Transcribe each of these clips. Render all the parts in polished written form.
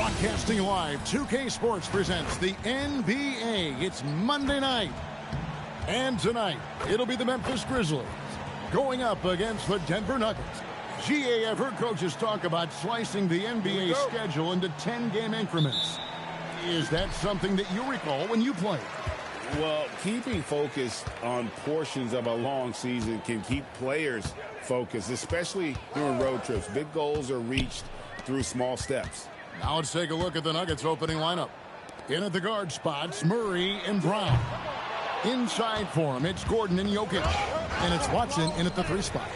Broadcasting live, 2K Sports presents the NBA. It's Monday night. And tonight, it'll be the Memphis Grizzlies going up against the Denver Nuggets. GA heard coaches talk about slicing the NBA schedule into 10-game increments. Is that something that you recall when you played? Well, keeping focused on portions of a long season can keep players focused, especially during road trips. Big goals are reached through small steps. Now let's take a look at the Nuggets opening lineup. In at the guard spots, Murray and Brown. Inside for him, it's Gordon and Jokic. And it's Watson in at the 3 spot.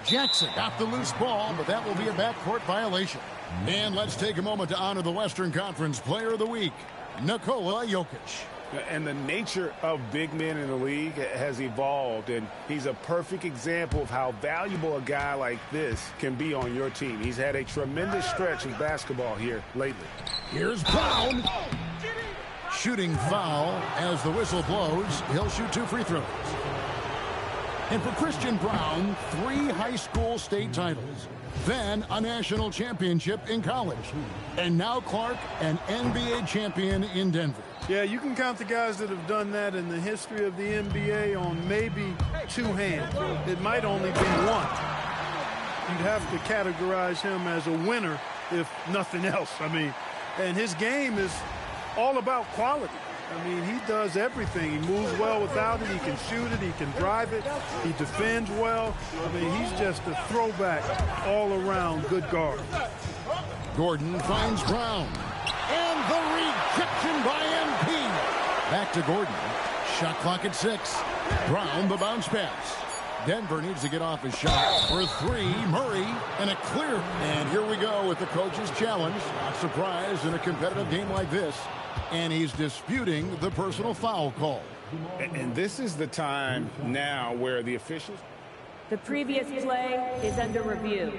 Jackson got the loose ball, but that will be a backcourt violation. And let's take a moment to honor the Western Conference Player of the Week, Nikola Jokic. And the nature of big men in the league has evolved, and he's a perfect example of how valuable a guy like this can be on your team. He's had a tremendous stretch of basketball here lately. Here's Brown. Shooting foul as the whistle blows. He'll shoot 2 free throws. And for Christian Brown, 3 high school state titles. Then a national championship in college. And now Clark, an NBA champion in Denver. Yeah, you can count the guys that have done that in the history of the NBA on maybe 2 hands. It might only be 1. You'd have to categorize him as a winner, if nothing else. I mean, and his game is all about quality. I mean, he does everything. He moves well without it. He can shoot it. He can drive it. He defends well. I mean, he's just a throwback all-around good guard. Gordon finds Brown. And the rejection by MP. Back to Gordon. Shot clock at 6. Brown, the bounce pass. Denver needs to get off his shot. For 3, Murray, and a clear. And here we go with the coach's challenge. Not surprised in a competitive game like this. And he's disputing the personal foul call. And this is the time now where the officials... The previous play is under review.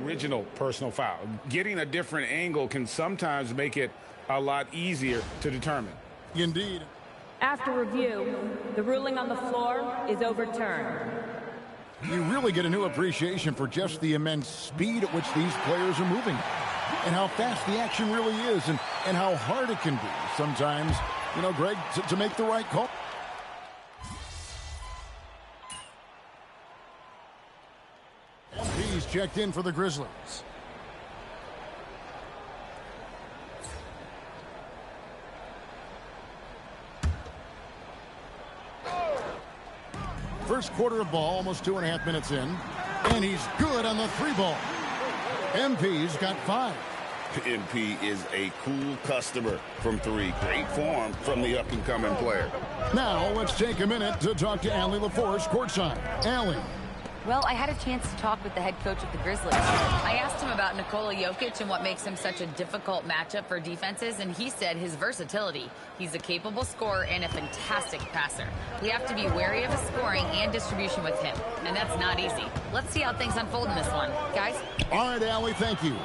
Original personal foul. Getting a different angle can sometimes make it a lot easier to determine. Indeed. After review, the ruling on the floor is overturned. You really get a new appreciation for just the immense speed at which these players are moving. And how fast the action really is, and how hard it can be sometimes, you know, Greg, to make the right call. He's checked in for the Grizzlies. First quarter of ball, almost 2.5 minutes in. And he's good on the 3 ball. MP's got 5. MP is a cool customer from 3. Great form from the up-and-coming player. Now, let's take a minute to talk to Allie LaForce courtside. Allie. Well, I had a chance to talk with the head coach of the Grizzlies. I asked him about Nikola Jokic and what makes him such a difficult matchup for defenses, and he said his versatility. He's a capable scorer and a fantastic passer. We have to be wary of his scoring and distribution with him, and that's not easy. Let's see how things unfold in this one. Guys? All right, Allie, thank you.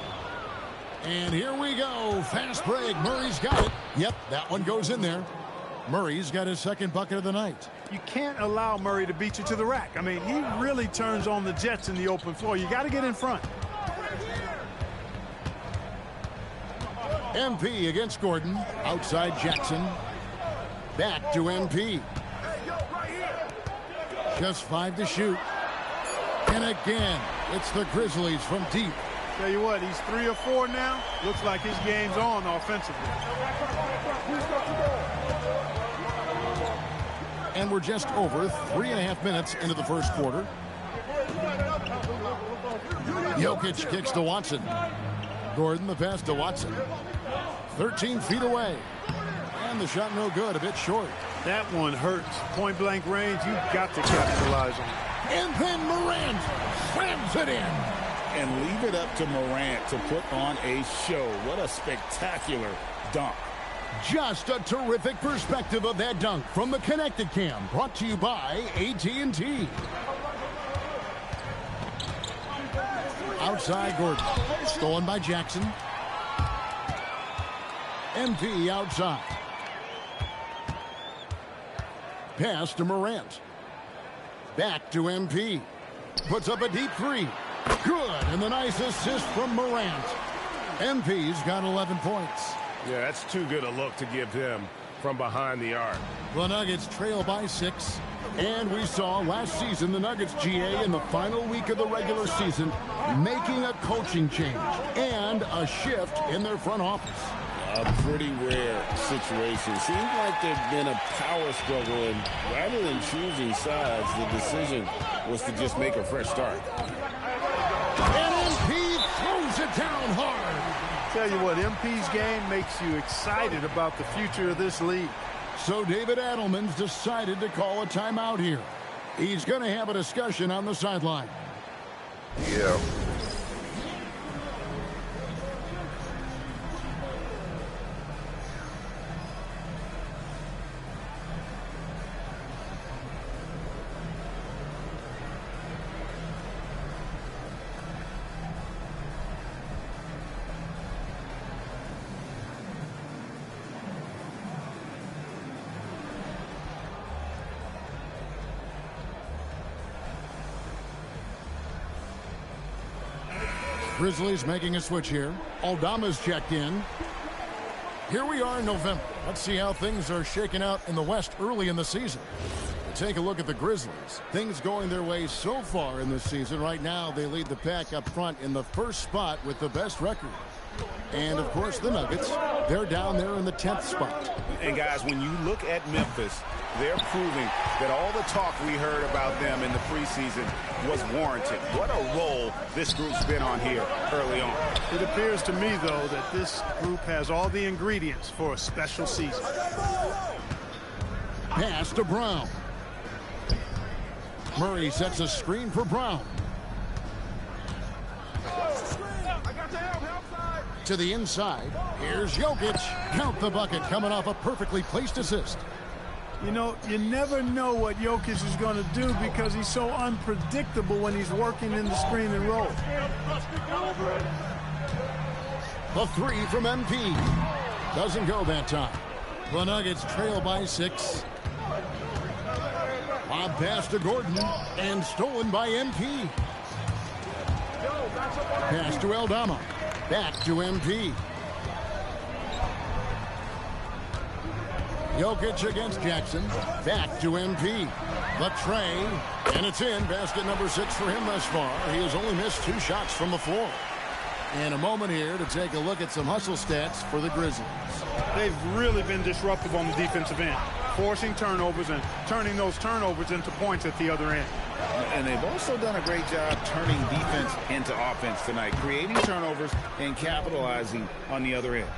And here we go. Fast break. Murray's got it. Yep, that one goes in there. Murray's got his 2nd bucket of the night. You can't allow Murray to beat you to the rack. I mean, he really turns on the Jets in the open floor. You got to get in front. MP against Gordon. Outside Jackson. Back to MP. Just 5 to shoot. And again, it's the Grizzlies from deep. Tell you what, he's 3 or 4 now. Looks like his game's on offensively. And we're just over 3.5 minutes into the first quarter. Jokic kicks to Watson. Gordon the pass to Watson. 13 feet away. And the shot no good, a bit short. That one hurts. Point blank range, you've got to capitalize on it. And then Morant slams it in. And leave it up to Morant to put on a show. What a spectacular dunk. Just a terrific perspective of that dunk from the Connected Cam, brought to you by AT&T. Outside Gordon, stolen by Jackson. MP outside. Pass to Morant. Back to MP. Puts up a deep 3. Good, and the nice assist from Morant. MP's got 11 points. Yeah, that's too good a look to give him from behind the arc. The Nuggets trail by 6. And we saw last season the Nuggets GA in the final week of the regular season making a coaching change and a shift in their front office. A pretty rare situation. Seems like there's been a power struggle, and rather than choosing sides, the decision was to just make a fresh start. And MP throws it down hard. Tell you what, MP's game makes you excited about the future of this league. So David Adelman's decided to call a timeout here. He's going to have a discussion on the sideline. Yeah. Grizzlies making a switch here. Aldama's checked in. Here we are in November. Let's see how things are shaking out in the West early in the season. Take a look at the Grizzlies. Things going their way so far in this season. Right now, they lead the pack up front in the first spot with the best record. And, of course, the Nuggets, they're down there in the 10th spot. And, guys, when you look at Memphis, they're proving that all the talk we heard about them in the preseason was warranted. What a role this group's been on here early on. It appears to me, though, that this group has all the ingredients for a special season. Pass to Brown. Murray sets a screen for Brown. To the inside. Here's Jokic. Count the bucket, coming off a perfectly placed assist. You know, you never know what Jokic is going to do because he's so unpredictable when he's working in the screen and roll. The three from MP. Doesn't go that time. The Nuggets trail by 6. Lob pass to Gordon and stolen by MP. Pass to Aldama. Back to MP. Jokic against Jackson. Back to MP. The tray. And it's in. Basket number 6 for him thus far. He has only missed 2 shots from the floor. In a moment here to take a look at some hustle stats for the Grizzlies. They've really been disruptive on the defensive end, forcing turnovers and turning those turnovers into points at the other end. And they've also done a great job turning defense into offense tonight, creating turnovers and capitalizing on the other end.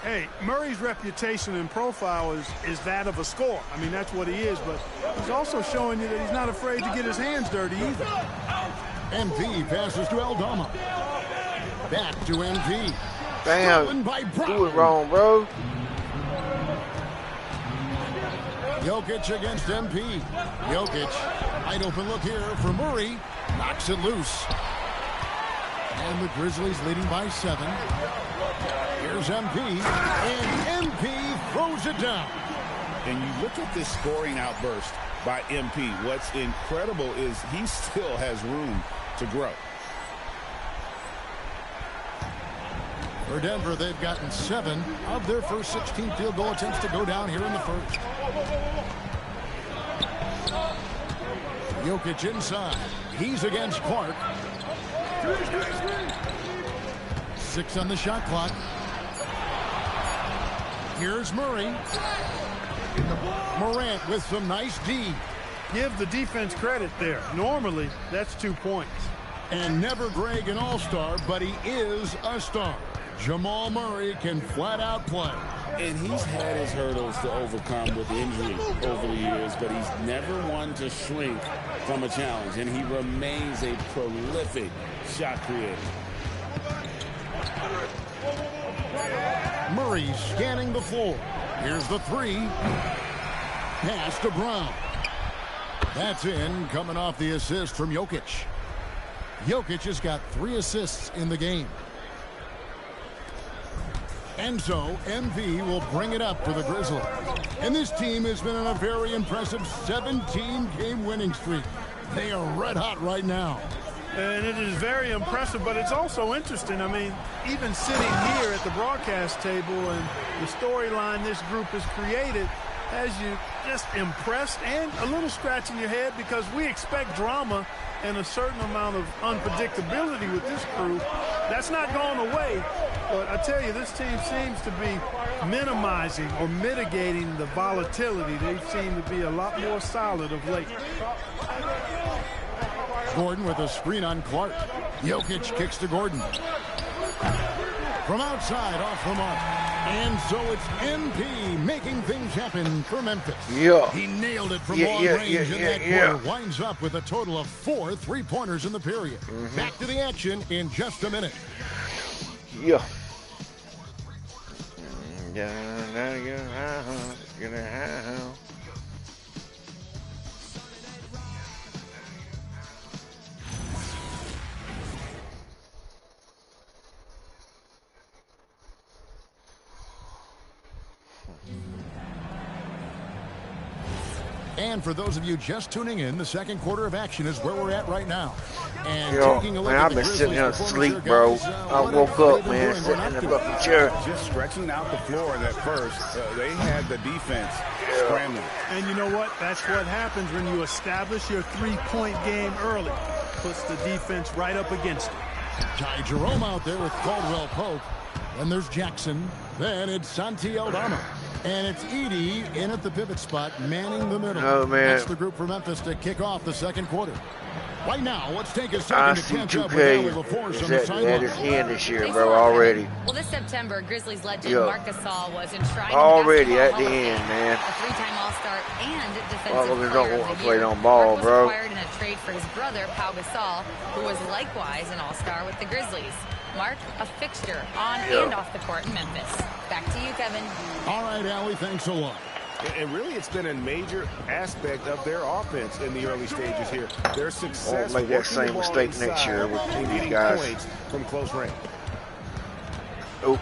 Hey, Murray's reputation and profile is that of a scorer. I mean, that's what he is, but he's also showing you that he's not afraid to get his hands dirty either. MP passes to Aldama. Back to MP. Damn, do it wrong, bro. Jokic against MP. Jokic, wide open look here for Murray. Knocks it loose. And the Grizzlies leading by 7. Here's MP. And MP throws it down. And you look at this scoring outburst by MP. What's incredible is he still has room to grow. For Denver, they've gotten 7 of their first 16 field goal attempts to go down here in the first. Jokic inside. He's against Clark. 6 on the shot clock. Here's Murray. Morant with some nice D. Give the defense credit there. Normally, that's 2 points. And never Greg an all-star, but he is a star. Jamal Murray can flat out play. And he's had his hurdles to overcome with injury over the years, but he's never one to shrink from a challenge, and he remains a prolific shot creator. Murray scanning the floor. Here's the 3. Pass to Brown. That's in, coming off the assist from Jokic. Jokic has got 3 assists in the game. And so, MV will bring it up for the Grizzlies. And this team has been on a very impressive 17-game winning streak. They are red hot right now. And it is very impressive, but it's also interesting. I mean, even sitting here at the broadcast table and the storyline this group has created has you just impressed and a little scratching your head, because we expect drama and a certain amount of unpredictability with this crew. That's not going away. But I tell you, this team seems to be minimizing or mitigating the volatility. They seem to be a lot more solid of late. Gordon with a screen on Clark. Jokic kicks to Gordon. From outside, off the mark. And so it's MP making things happen for Memphis. Yeah. He nailed it from long range in that quarter. Winds up with a total of 4 3-pointers in the period. Back to the action in just a minute. Yeah. And for those of you just tuning in, the second quarter of action is where we're at right now. And taking a look man, at I've been sitting here asleep, bro. I woke up, man, sitting in the fucking chair. Just stretching out the floor in that first. They had the defense scrambling. And you know what? That's what happens when you establish your three-point game early. Puts the defense right up against it. Ty Jerome out there with Caldwell Pope. Then there's Jackson. Then it's Santi Aldama. And it's Edey in at the pivot spot, manning the middle. Oh, man. That's the group for Memphis to kick off the second quarter. Right now, let's take a second to catch up with Allie LaForce on the is at its sideline. end this year, bro, already. Well, this September, Grizzlies legend Marc Gasol was enshrined already in the at Basketball the Hall of end, Fame, man. a three-time All-Star and defensive Well, we player don't of want the to play year. no ball, Marc bro. was acquired in a trade for his brother, Pau Gasol, who was likewise an All-Star with the Grizzlies. Marc, a fixture on and off the court in Memphis. Back to you, Kevin. All right, Allie, thanks a lot. And really, it's been a major aspect of their offense in the early stages here. Their success. Won't make that same mistake next year with these guys. Points from close range. Oh.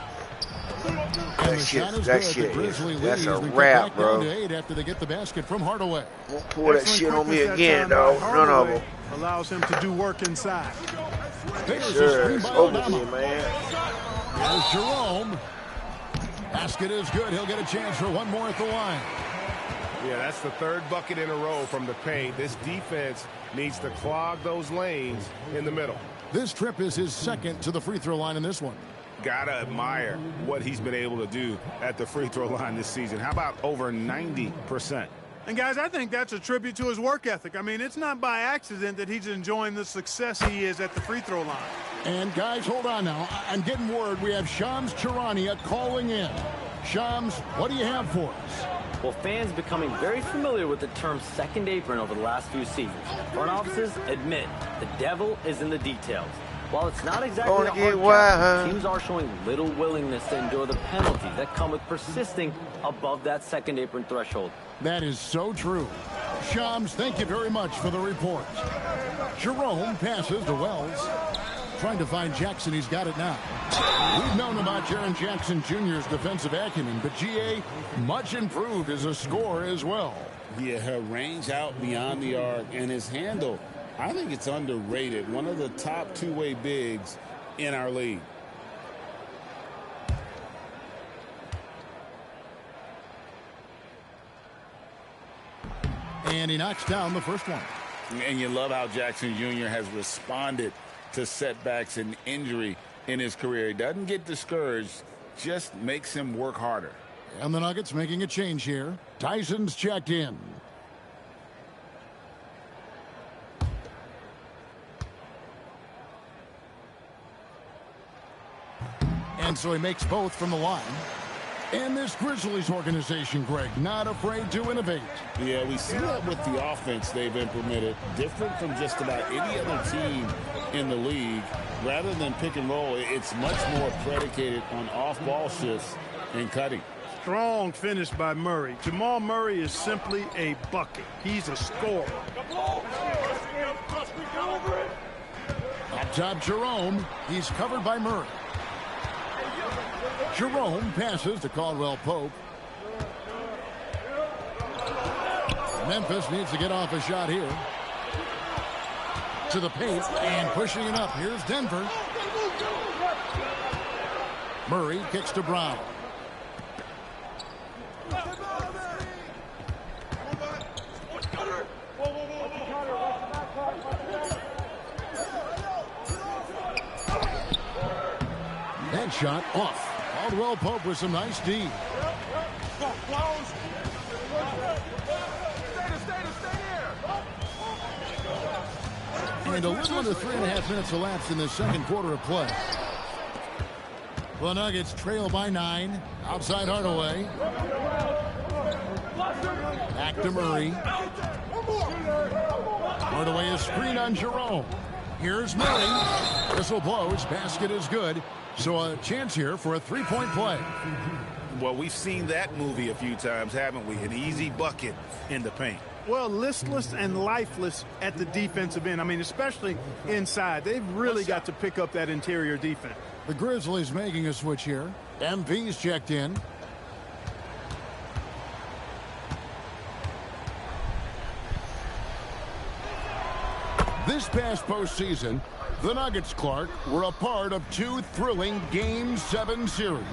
That's a wrap, bro. After they get the basket from Hardaway. Won't pull that shit on me again, dog. None of them. Allows him to do work inside. Sure, it's over here, man. There's Jerome. Basket is good. He'll get a chance for one more at the line. Yeah, that's the third bucket in a row from the paint. This defense needs to clog those lanes in the middle. This trip is his second to the free throw line in this one. Gotta admire what he's been able to do at the free throw line this season. How about over 90%? And guys, I think that's a tribute to his work ethic. I mean, it's not by accident that he's enjoying the success he is at the free throw line. And guys, hold on now. I'm getting word we have Shams Charania calling in. Shams, what do you have for us? Well, fans becoming very familiar with the term second apron over the last few seasons. Front offices admit the devil is in the details. While it's not exactly a hard job, teams are showing little willingness to endure the penalties that come with persisting above that second apron threshold. That is so true. Shams, thank you very much for the report. Jerome passes to Wells. Trying to find Jackson. He's got it now. We've known about Jaren Jackson Jr.'s defensive acumen, but G.A. much improved as a scorer as well. Yeah, her range out beyond the arc and his handle, I think it's underrated. One of the top two-way bigs in our league. And he knocks down the first one. And you love how Jackson Jr. has responded to setbacks and injury in his career. He doesn't get discouraged, just makes him work harder. And the Nuggets making a change here. Tyson's checked in. And so he makes both from the line. And this Grizzlies organization, Greg, not afraid to innovate. Yeah, we see that with the offense they've implemented. Different from just about any other team in the league. Rather than pick and roll, it's much more predicated on off-ball shifts and cutting. Strong finish by Murray. Jamal Murray is simply a bucket. He's a scorer. Up top, Jerome. He's covered by Murray. Jerome passes to Caldwell Pope. Memphis needs to get off a shot here. To the paint and pushing it up. Here's Denver. Murray kicks to Brown. That shot off. Caldwell Pope with some nice D. And a little under 3.5 minutes elapsed in the second quarter of play. The Nuggets trail by 9. Outside Hardaway. Back to Murray. Hardaway is screen on Jerome. Here's Murray. Whistle blows. Basket is good. So a chance here for a three-point play. Well, we've seen that movie a few times, haven't we? An easy bucket in the paint. Well, listless and lifeless at the defensive end. I mean, especially inside. They've really got to pick up that interior defense. The Grizzlies making a switch here. MV's checked in. This past postseason, the Nuggets, Clark, were a part of 2 thrilling Game 7 series.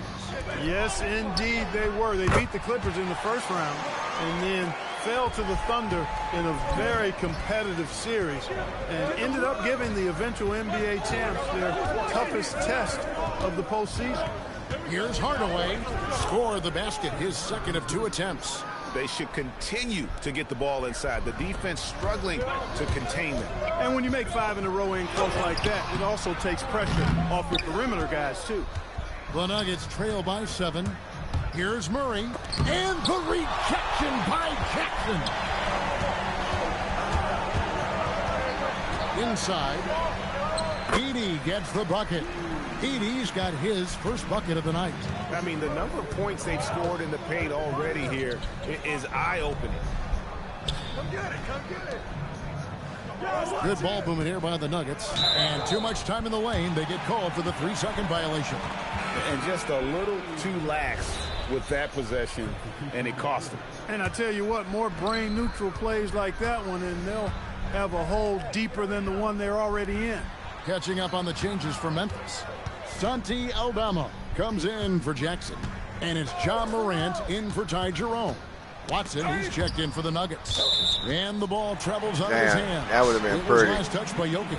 Yes, indeed they were. They beat the Clippers in the first round and then fell to the Thunder in a very competitive series and ended up giving the eventual NBA champs their toughest test of the postseason. Here's Hardaway. Score the basket, his second of 2 attempts. They should continue to get the ball inside. The defense struggling to contain them. And when you make 5 in a row in close like that, it also takes pressure off your perimeter guys, too. The Nuggets trail by 7. Here's Murray. And the rejection by Jackson. Inside. Edey gets the bucket. Edey's got his first bucket of the night. I mean, the number of points they've scored in the paint already here is eye-opening. Come get it, come get it. Good ball movement here by the Nuggets. And too much time in the lane. They get called for the 3-second violation. And just a little too lax with that possession, and it cost them. And I tell you what, more brain-neutral plays like that one, and they'll have a hole deeper than the one they're already in. Catching up on the changes for Memphis. Santi Aldama comes in for Jackson. And it's John Morant in for Ty Jerome. Watson, he's checked in for the Nuggets. And the ball travels out of his hand. That would have been it pretty. Was last touched by Jokic.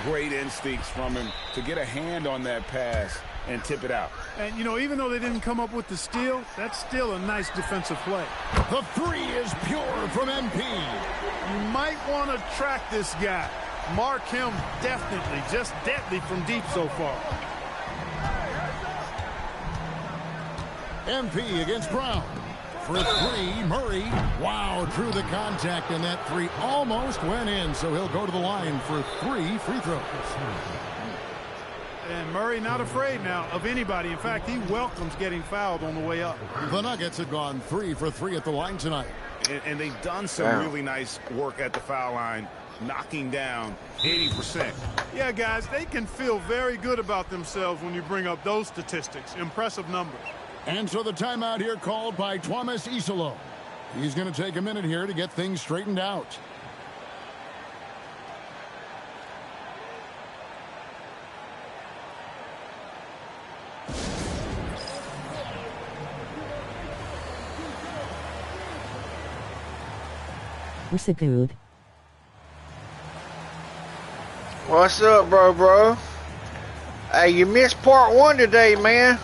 Great instincts from him to get a hand on that pass and tip it out. And, you know, even though they didn't come up with the steal, that's still a nice defensive play. The 3 is pure from MP. You might want to track this guy. Mark him definitely, just deadly from deep so far. MP against Brown. For 3, Murray. Wow, drew the contact, and that 3 almost went in, so he'll go to the line for 3 free throws. And Murray not afraid now of anybody. In fact, he welcomes getting fouled on the way up. The Nuggets have gone 3 for 3 at the line tonight. And they've done some really nice work at the foul line, knocking down 80%. Yeah, guys, they can feel very good about themselves when you bring up those statistics. Impressive numbers. And so the timeout here called by Thomas Isolo. He's going to take a minute here to get things straightened out. What's it good? What's up, bro? Hey, you missed part 1 today, man.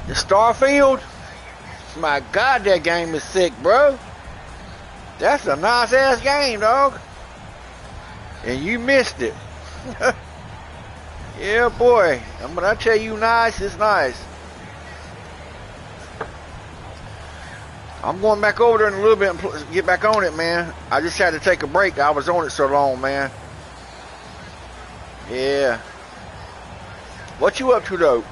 The Starfield? My God, that game is sick, bro. That's a nice-ass game, dog. And you missed it. Yeah, boy. And when I tell you nice, it's nice. I'm going back over there in a little bit and get back on it, man. I just had to take a break. I was on it so long, man. Yeah. What you up to, though?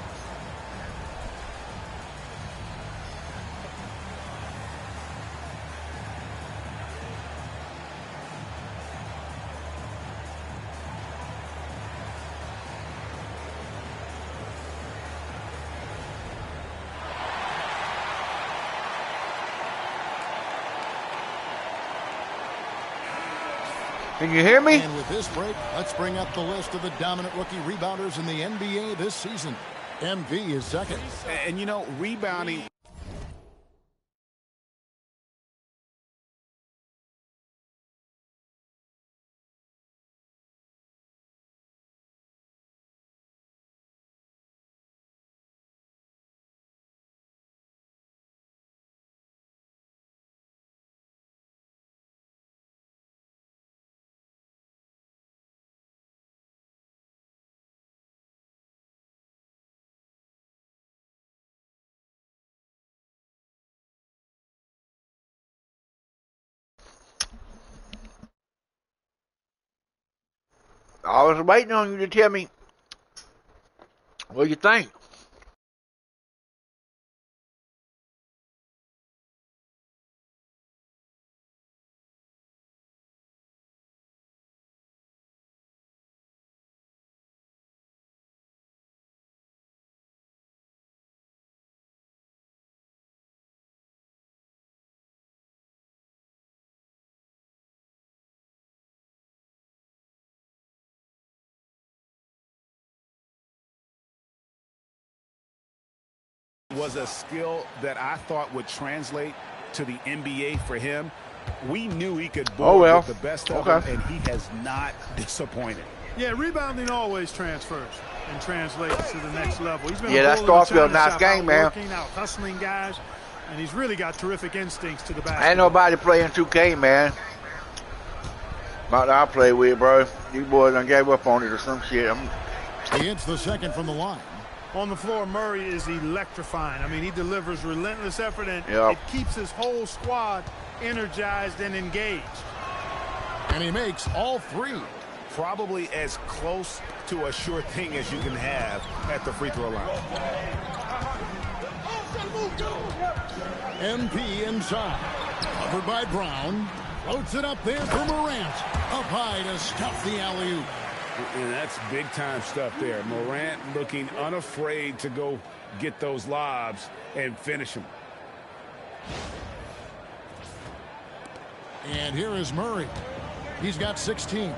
Can you hear me? And with this break, let's bring up the list of the dominant rookie rebounders in the NBA this season. MV is second. And, you know, rebounding. I was waiting on you to tell me what you think. Was a skill that I thought would translate to the NBA for him. We knew he could board with the best of them, and he has not disappointed. Yeah, rebounding always transfers and translates to the next level. He's been that's Starfield, nice game, man. Out hustling guys, and he's really got terrific instincts to the basket. Ain't nobody playing 2K, man. Not that I play with, bro. These boys done gave up on it or some shit. He hits the second from the line. On the floor, Murray is electrifying. I mean, he delivers relentless effort, and it keeps his whole squad energized and engaged. And he makes all three. Probably as close to a sure thing as you can have at the free throw line. MP inside. Covered by Brown. Floats it up there for Morant. Up high to stuff the alley-oop. And that's big-time stuff there. Morant looking unafraid to go get those lobs and finish them. And here is Murray. He's got 16.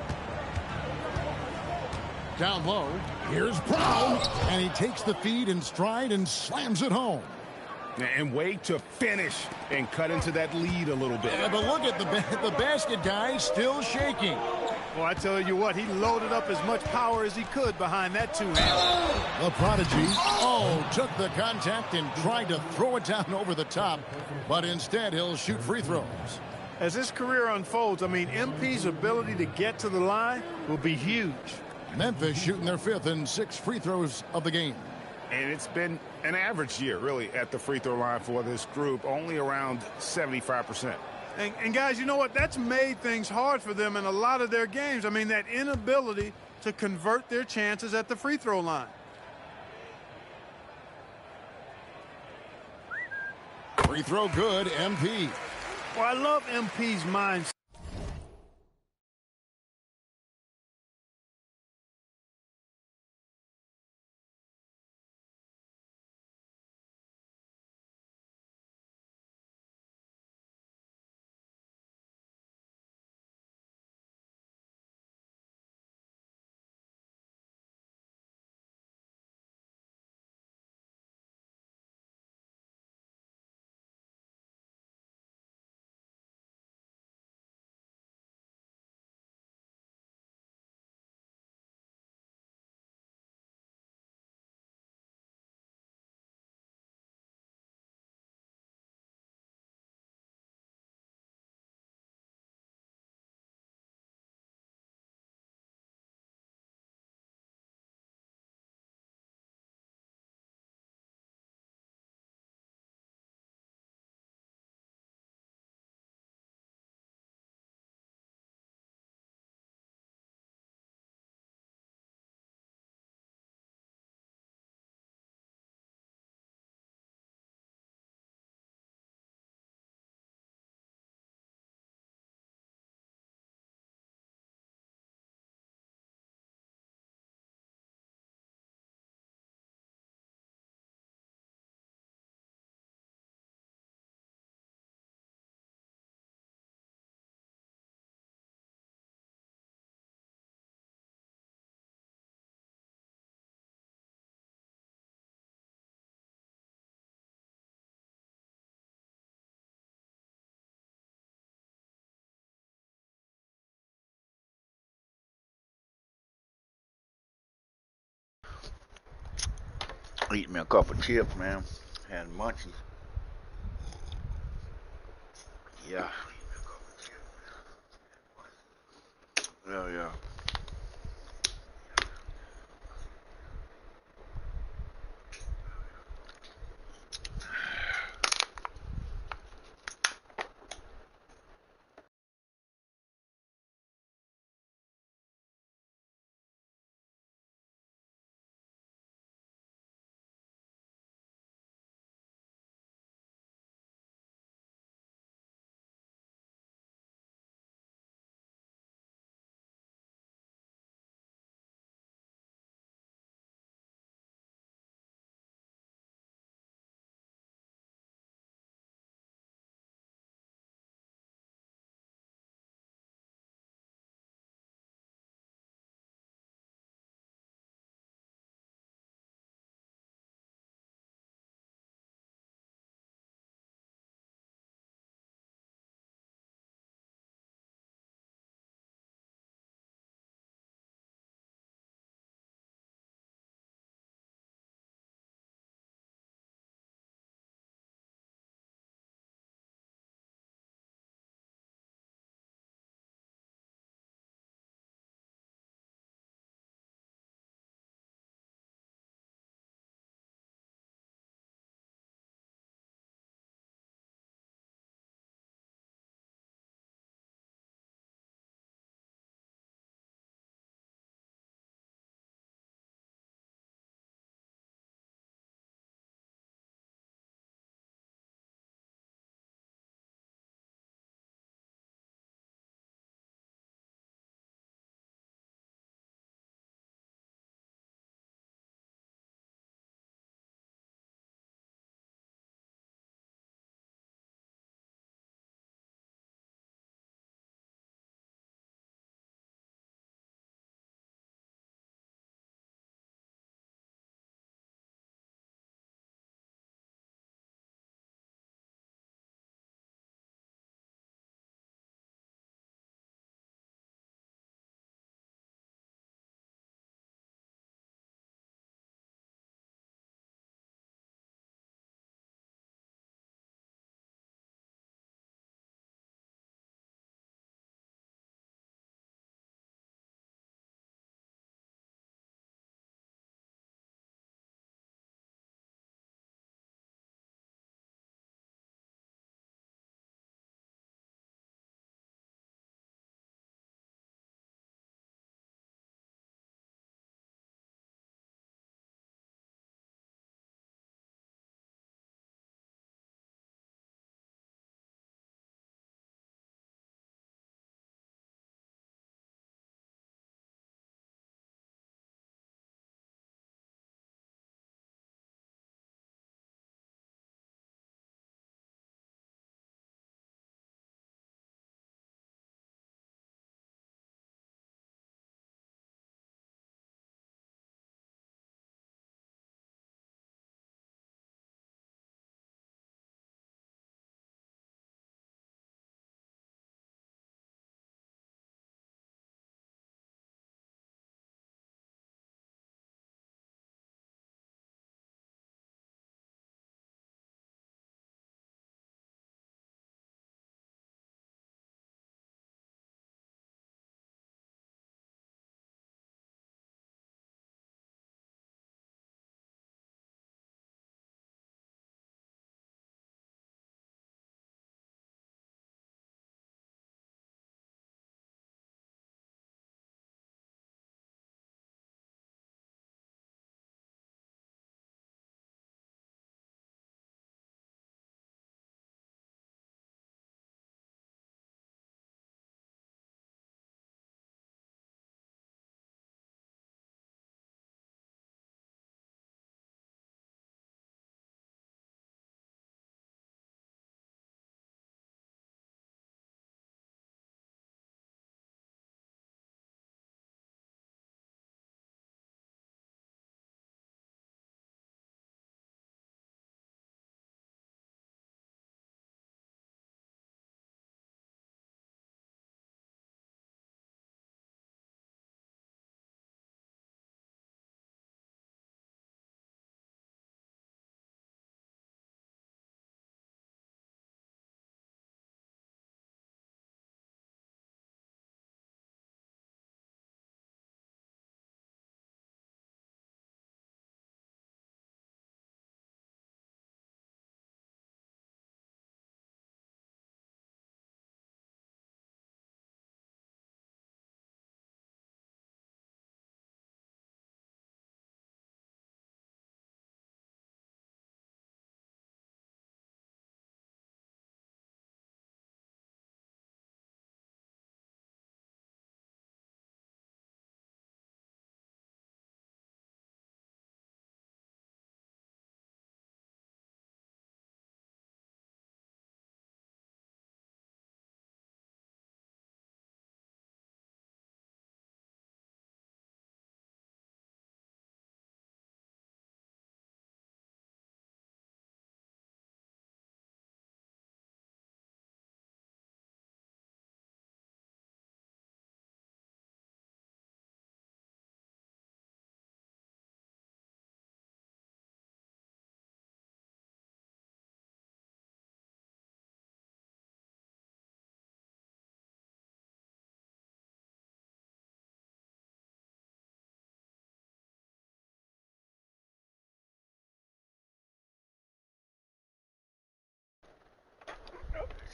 Down low, here's Brown. And he takes the feed in stride and slams it home. And wait to finish and cut into that lead a little bit. Yeah, but look at the basket guy still shaking. Well, I tell you what, he loaded up as much power as he could behind that two-hand. The prodigy, took the contact and tried to throw it down over the top, but instead he'll shoot free throws. As his career unfolds, I mean, MP's ability to get to the line will be huge. Memphis shooting their 5th and 6th free throws of the game. And it's been an average year, really, at the free throw line for this group, only around 75%. And guys, you know what? That's made things hard for them in a lot of their games. I mean, that inability to convert their chances at the free throw line. Free throw good, MP. Well, I love MP's mindset. Eat me a couple chips, man. Had munchies. Yeah. Yeah.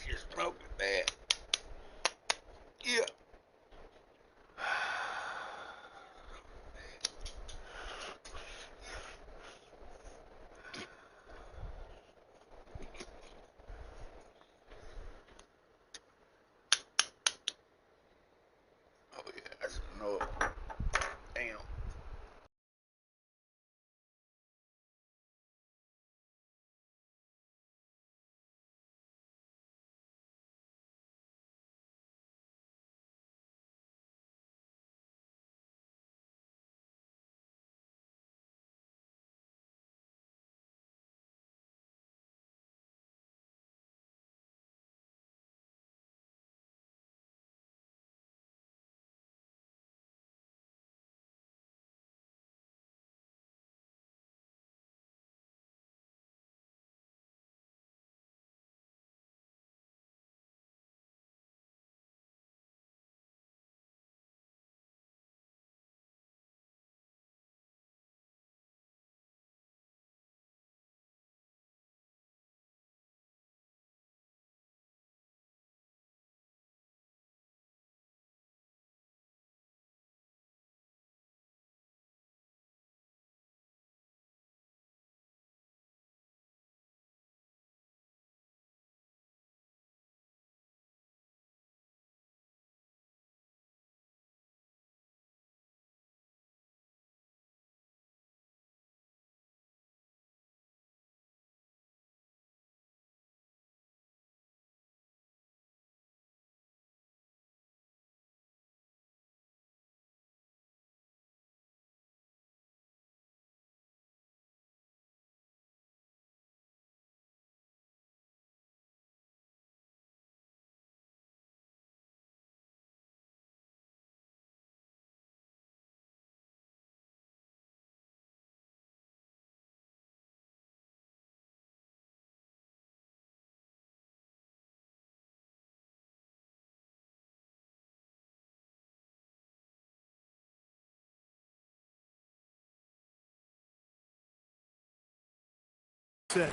Just smoking bad. Yeah. Oh yeah, that's no. Damn.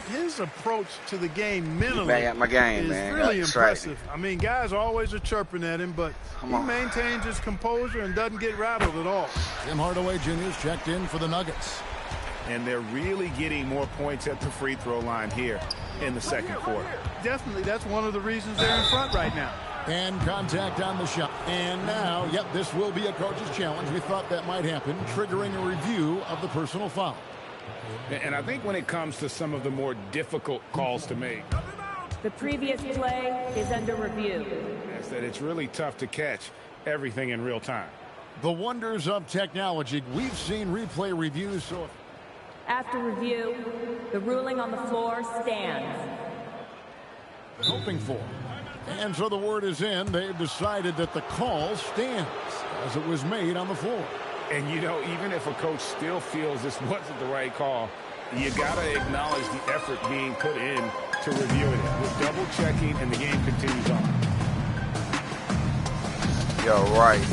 His approach to the game mentally Back at my game, is man. really That's impressive. I mean, guys always are chirping at him, but he maintains his composure and doesn't get rattled at all. Tim Hardaway Jr.'s checked in for the Nuggets. And they're really getting more points at the free throw line here in the second quarter. Definitely, that's one of the reasons they're in front right now. And contact on the shot. And now, yep, this will be a coach's challenge. We thought that might happen, triggering a review of the personal foul. And I think when it comes to some of the more difficult calls to make, The previous play is under review. is that it's really tough to catch everything in real time. The wonders of technology. We've seen replay reviews, so After review, the ruling on the floor stands. hoping for. And so the word is in. They've decided that the call stands as it was made on the floor. And, you know, even if a coach still feels this wasn't the right call, you got to acknowledge the effort being put in to reviewing it. With double checking, and the game continues on. You're right.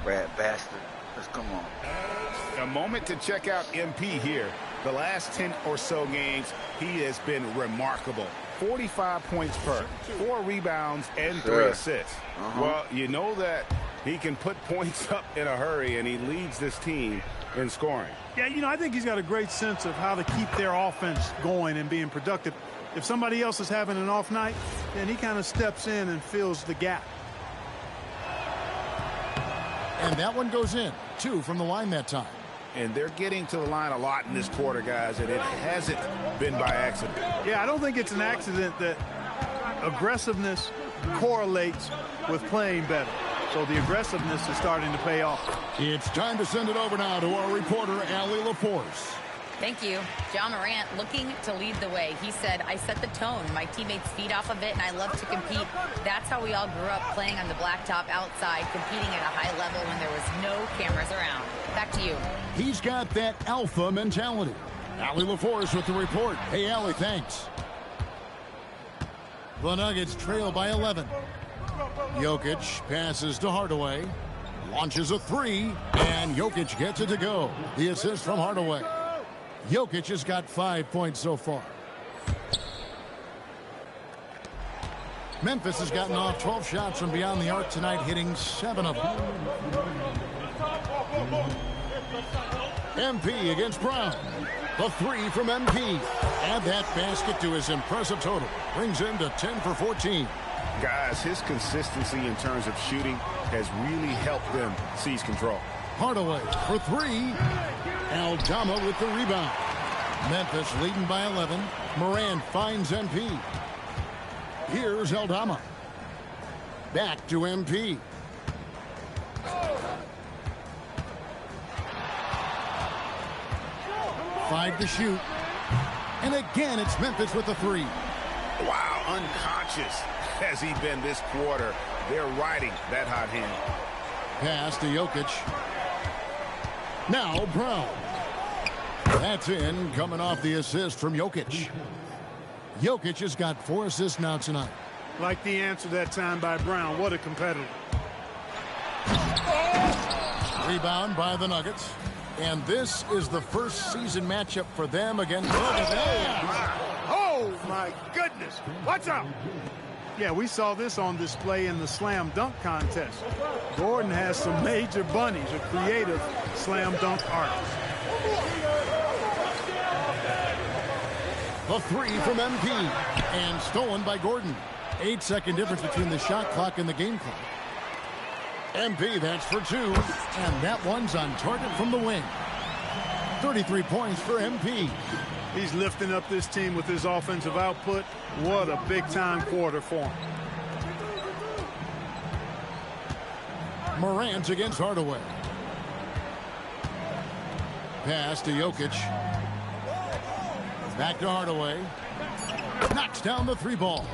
Rat bastard. Let's come on. A moment to check out MP here. The last 10 or so games, he has been remarkable. 45 points per, 4 rebounds, and 3 assists. Well, you know that he can put points up in a hurry, and he leads this team in scoring. Yeah, you know, I think he's got a great sense of how to keep their offense going and being productive. If somebody else is having an off night, then he kind of steps in and fills the gap. And that one goes in. 2 from the line that time. And they're getting to the line a lot in this quarter, guys, and it hasn't been by accident. Yeah, I don't think it's an accident that aggressiveness correlates with playing better. So the aggressiveness is starting to pay off. It's time to send it over now to our reporter, Allie LaForce. Thank you. John Morant looking to lead the way. He said, I set the tone. My teammates feed off of it, and I love to compete. That's how we all grew up, playing on the blacktop outside, competing at a high level when there was no cameras around. Back to you. He's got that alpha mentality. Allie LaForce with the report. Hey, Allie, thanks. The Nuggets trail by 11. Jokic passes to Hardaway. Launches a three, and Jokic gets it to go. The assist from Hardaway. Jokic has got 5 points so far. Memphis has gotten off 12 shots from beyond the arc tonight, hitting 7 of them. MP against Brown. The three from MP. Add that basket to his impressive total. Brings him to 10 for 14. Guys, his consistency in terms of shooting has really helped them seize control. Hardaway for three. Aldama with the rebound. Memphis leading by 11. Moran finds MP. Here's Aldama. Back to MP. Five to shoot. And again, it's Memphis with the three. Wow, unconscious has he been this quarter. They're riding that hot hand. Pass to Jokic. Now Brown. That's in, coming off the assist from Jokic. Jokic has got 4 assists now tonight. Like the answer that time by Brown. What a competitor. Rebound by the Nuggets. And this is the first season matchup for them against... Oh, my goodness. Watch out. Yeah, we saw this on display in the slam dunk contest. Gordon has some major bunnies, a creative slam dunk artist. The three from MP. And stolen by Gordon. 8-second difference between the shot clock and the game clock. MP, that's for 2. And that one's on target from the wing. 33 points for MP. He's lifting up this team with his offensive output. What a big-time quarter for him. Morant against Hardaway. Pass to Jokic. Back to Hardaway. Knocks down the 3 ball.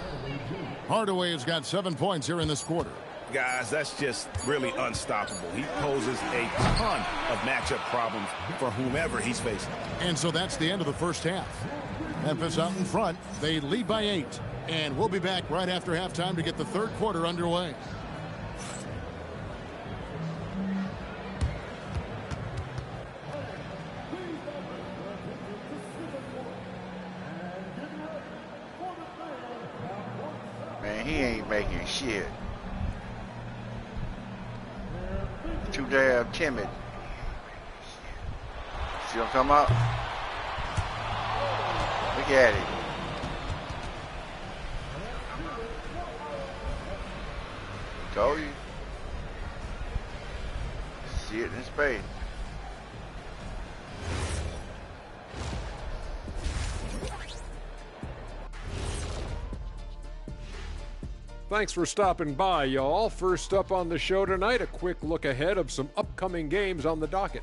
Hardaway has got 7 points here in this quarter. Guys, that's just really unstoppable. He poses a ton of matchup problems for whomever he's facing. And so that's the end of the first half. Memphis out in front. They lead by 8. And we'll be back right after halftime to get the third quarter underway. Man, he ain't making shit. Too damn timid. See him come up? Look at it. Told you. See it in space. Thanks for stopping by, y'all. First up on the show tonight, a quick look ahead of some upcoming games on the docket.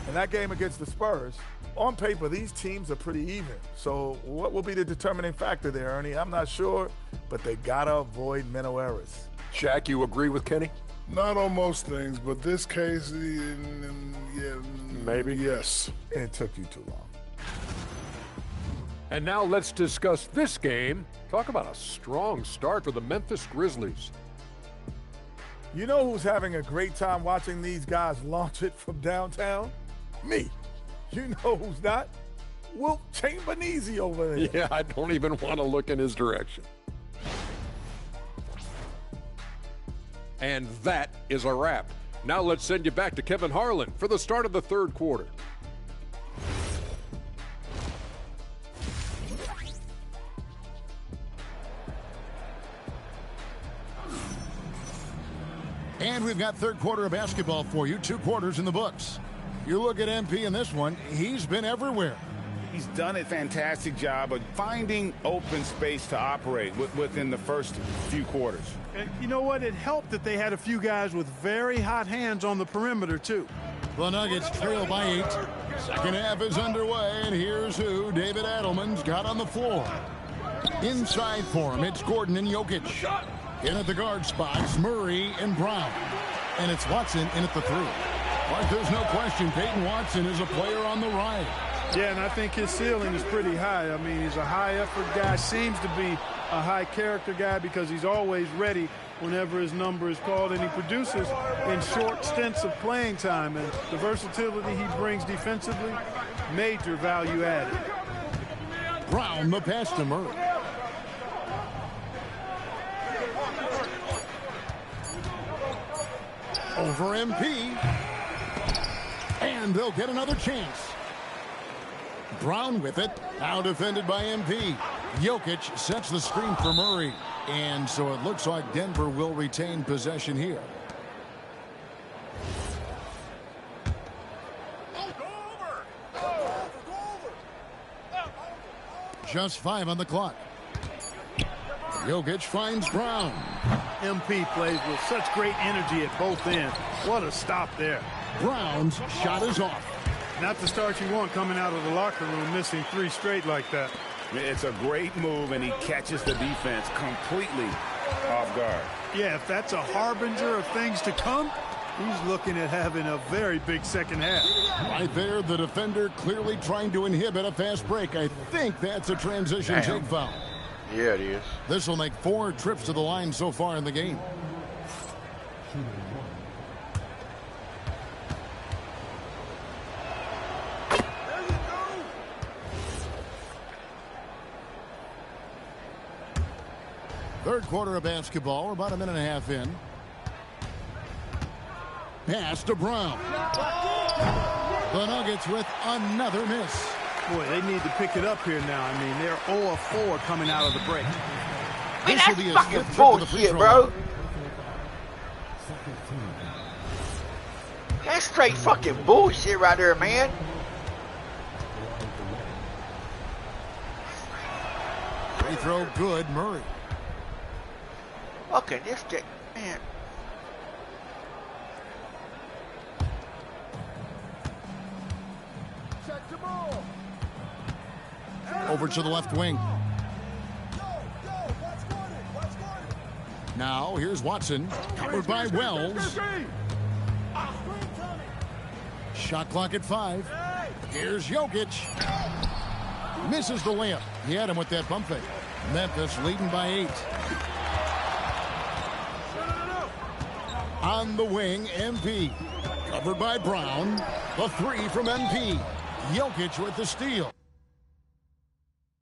In that game against the Spurs, on paper, these teams are pretty even. So what will be the determining factor there, Ernie? I'm not sure, but they got to avoid mental errors. Shaq, you agree with Kenny? Not on most things, but this case, yeah, maybe. Yes. It took you too long. And now let's discuss this game. Talk about a strong start for the Memphis Grizzlies. You know who's having a great time watching these guys launch it from downtown? Me. You know who's not? Wilt Chamberlain over there. Yeah, I don't even want to look in his direction. And that is a wrap. Now let's send you back to Kevin Harlan for the start of the third quarter. And we've got third quarter of basketball for you. 2 quarters in the books. You look at MP in this one, he's been everywhere. He's done a fantastic job of finding open space to operate within the first few quarters. And you know what? It helped that they had a few guys with very hot hands on the perimeter, too. The Nuggets trail by 8. Second half is underway, and here's who David Adelman's got on the floor. Inside for him, it's Gordon and Jokic. In at the guard spots, Murray and Brown. And it's Watson in at the 3. But there's no question Peyton Watson is a player on the rise. Yeah, and I think his ceiling is pretty high. I mean, he's a high-effort guy, seems to be a high-character guy because he's always ready whenever his number is called, and he produces in short stints of playing time. And the versatility he brings defensively, major value added. Brown, the pass to Murray. Over MP. And they'll get another chance. Brown with it. Now defended by MP. Jokic sets the screen for Murray. And so it looks like Denver will retain possession here. Just 5 on the clock. Jokic finds Brown. MP plays with such great energy at both ends. What a stop there. Brown's shot is off. Not the start you want coming out of the locker room, missing 3 straight like that. It's a great move, and he catches the defense completely off guard. Yeah, if that's a harbinger of things to come, he's looking at having a very big second half. Right there, the defender clearly trying to inhibit a fast break. I think that's a transition take foul. Yeah, it is. This will make 4 trips to the line so far in the game. Third quarter of basketball. We're about a minute and a half in. Pass to Brown. The Nuggets with another miss. Boy, they need to pick it up here now. I mean, they're 0 of 4 coming out of the break. Man, that's fucking bullshit, bro. That's straight fucking bullshit right there, man. Free throw good, Murray. Okay, this guy, man. Over to the left wing. Now, here's Watson. Covered by Wells. Shot clock at 5. Here's Jokic. Misses the layup. He had him with that pump fake. Memphis leading by 8. On the wing, MP. Covered by Brown. The 3 from MP. Jokic with the steal.